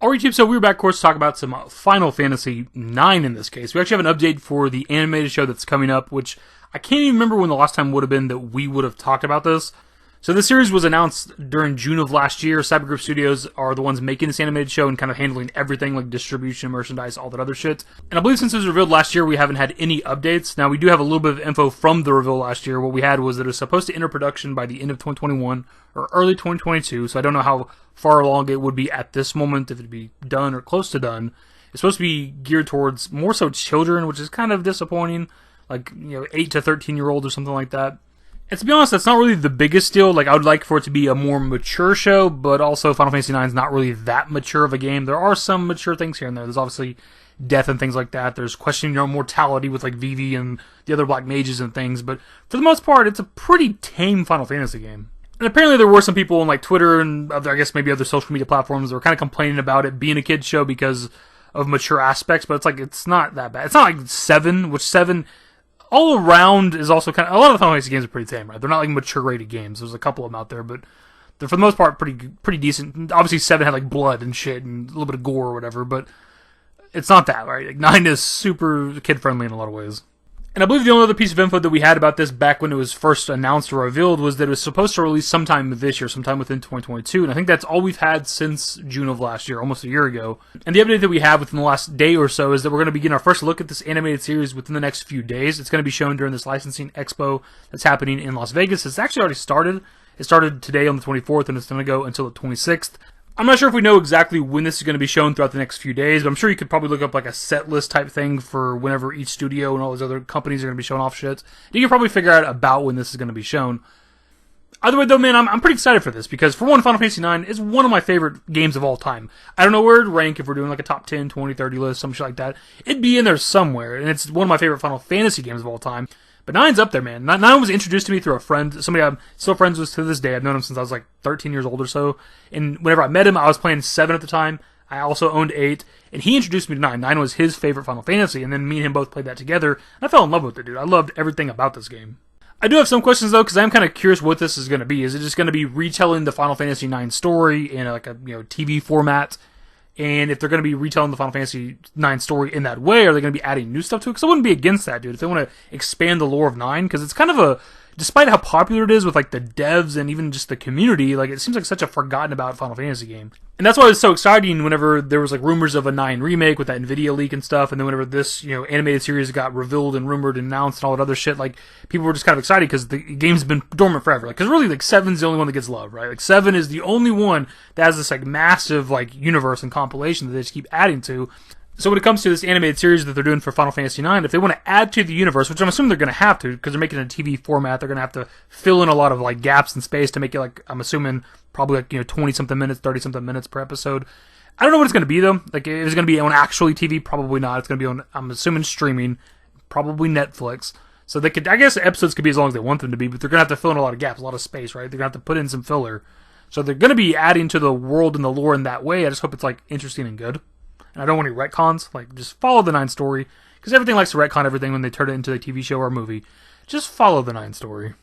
Alright, YouTube, so we're back, of course, to talk about some Final Fantasy IX in this case. We actually have an update for the animated show that's coming up, which I can't even remember when the last time would have been that we would have talked about this. So this series was announced during June of last year. Cybergroup Studios are the ones making this animated show and kind of handling everything like distribution, merchandise, all that other shit. And I believe since it was revealed last year, we haven't had any updates. Now, we do have a little bit of info from the reveal last year. What we had was that it was supposed to enter production by the end of 2021 or early 2022. So I don't know how far along it would be at this moment, if it'd be done or close to done. It's supposed to be geared towards more so children, which is kind of disappointing. Like, 8 to 13-year-olds or something like that. And to be honest, that's not really the biggest deal. Like, I would like for it to be a more mature show, but also Final Fantasy IX is not really that mature of a game. There are some mature things here and there. There's obviously death and things like that. There's questioning your own mortality with, like, Vivi and the other black mages and things. But for the most part, it's a pretty tame Final Fantasy game. And apparently there were some people on, like, Twitter and other, I guess maybe other social media platforms that were kind of complaining about it being a kid's show because of mature aspects. But it's like, it's not that bad. It's not like 7, which 7... all around is also kind of... a lot of the Final Fantasy games are pretty tame, right? They're not like mature-rated games. There's a couple of them out there, but they're for the most part pretty decent. Obviously, 7 had like blood and shit and a little bit of gore or whatever, but it's not that, right? Like, 9 is super kid-friendly in a lot of ways. And I believe the only other piece of info that we had about this back when it was first announced or revealed was that it was supposed to release sometime this year, sometime within 2022, and I think that's all we've had since June of last year, almost a year ago. And the update that we have within the last day or so is that we're going to begin our first look at this animated series within the next few days. It's going to be shown during this licensing expo that's happening in Las Vegas. It's actually already started. It started today on the 24th, and it's going to go until the 26th. I'm not sure if we know exactly when this is going to be shown throughout the next few days, but I'm sure you could probably look up like a set list type thing for whenever each studio and all those other companies are going to be showing off shit. You can probably figure out about when this is going to be shown. Either way though, man, I'm pretty excited for this because for one, Final Fantasy IX is one of my favorite games of all time. I don't know where it'd rank if we're doing like a top 10, 20, 30 list, some shit like that. It'd be in there somewhere, and it's one of my favorite Final Fantasy games of all time. But 9's up there, man. 9 was introduced to me through a friend, somebody I'm still friends with to this day. I've known him since I was like 13 years old or so. And whenever I met him, I was playing 7 at the time. I also owned 8. And he introduced me to 9. 9 was his favorite Final Fantasy. And then me and him both played that together. And I fell in love with it, dude. I loved everything about this game. I do have some questions, though, because I'm kind of curious what this is going to be. Is it just going to be retelling the Final Fantasy IX story in like a TV format? And if they're going to be retelling the Final Fantasy IX story in that way, are they going to be adding new stuff to it? Because I wouldn't be against that, dude. If they want to expand the lore of 9, because it's kind of a... despite how popular it is with like the devs and even just the community, like it seems like such a forgotten about Final Fantasy game. And that's why it was so exciting whenever there was like rumors of a 9 remake with that Nvidia leak and stuff, and then whenever this, animated series got revealed and rumored and announced and all that other shit, like people were just kind of excited because the game's been dormant forever. Like, because really, like 7's the only one that gets love, right? Like 7 is the only one that has this like massive like universe and compilation that they just keep adding to. So when it comes to this animated series that they're doing for Final Fantasy IX, if they want to add to the universe, which I'm assuming they're going to have to, because they're making it a TV format, they're going to have to fill in a lot of like gaps in space to make it like, I'm assuming, probably like, 20-something minutes, 30-something minutes per episode. I don't know what it's going to be, though. Like, if it's going to be on actually TV, probably not. It's going to be on, I'm assuming, streaming, probably Netflix. So they could, I guess episodes could be as long as they want them to be, but they're going to have to fill in a lot of gaps, a lot of space, right? They're going to have to put in some filler. So they're going to be adding to the world and the lore in that way. I just hope it's like interesting and good. And I don't want any retcons. Like, just follow the 9 story. Because everything likes to retcon everything when they turn it into a TV show or a movie. Just follow the 9 story.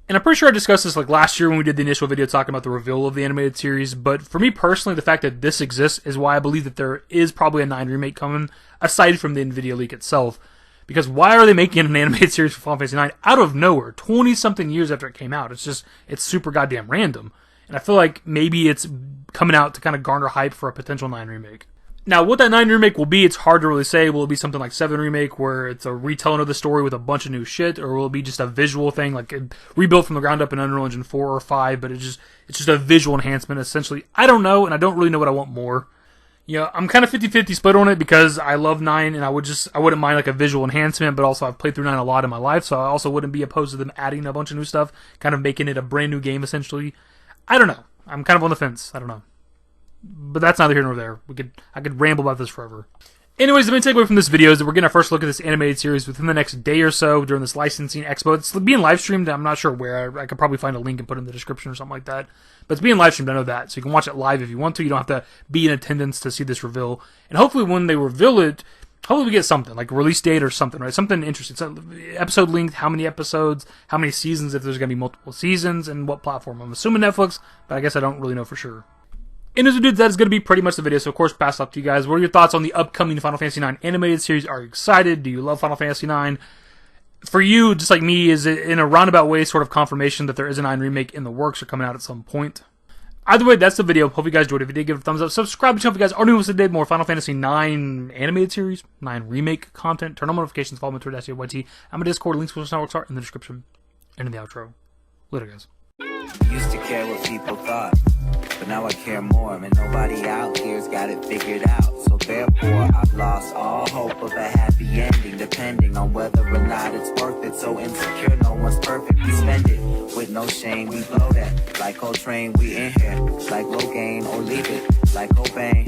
And I'm pretty sure I discussed this like last year when we did the initial video talking about the reveal of the animated series. But for me personally, the fact that this exists is why I believe that there is probably a 9 remake coming. Aside from the Nvidia leak itself. Because why are they making an animated series for Final Fantasy IX out of nowhere? 20-something years after it came out. It's super goddamn random. And I feel like maybe it's coming out to kind of garner hype for a potential 9 remake. Now, what that 9 remake will be, it's hard to really say. Will it be something like 7 remake, where it's a retelling of the story with a bunch of new shit, or will it be just a visual thing, like rebuilt from the ground up in Unreal Engine 4 or 5, but it's just a visual enhancement, essentially? I don't know, and I don't really know what I want more. I'm kind of 50-50 split on it, because I love 9, and I wouldn't mind like a visual enhancement, but also I've played through 9 a lot in my life, so I also wouldn't be opposed to them adding a bunch of new stuff, kind of making it a brand new game, essentially. I don't know. I'm kind of on the fence. I don't know. But that's neither here nor there. I could ramble about this forever. Anyways, the main takeaway from this video is that we're getting our first look at this animated series within the next day or so during this licensing expo. It's being live streamed. I'm not sure where. I could probably find a link and put it in the description or something like that. But it's being live streamed. I know that. So you can watch it live if you want to. You don't have to be in attendance to see this reveal. And hopefully when they reveal it, hopefully we get something, like a release date or something, right? Something interesting. So episode length, how many episodes, how many seasons, if there's going to be multiple seasons, and what platform. I'm assuming Netflix, but I guess I don't really know for sure. And as a dude, that is going to be pretty much the video. So, of course, pass up to you guys. What are your thoughts on the upcoming Final Fantasy IX animated series? Are you excited? Do you love Final Fantasy IX? For you, just like me, is it in a roundabout way sort of confirmation that there is a 9 remake in the works or coming out at some point? Either way, that's the video. Hope you guys enjoyed it. If you did, give it a thumbs up. Subscribe to the channel if you guys are new to today. More Final Fantasy IX animated series, 9 remake content. Turn on notifications. Follow me on Twitter, @YT. I'm a Discord. Links to the networks are in the description and in the outro. Later, guys. Used to care what people thought, but now I care more, and nobody out here's got it figured out. So therefore, I've lost all hope of a happy ending, depending on whether or not it's worth it. So insecure, no one's perfect. We spend it with no shame. We blow that like Coltrane. We in here like Low Gain or leave it like Cobain.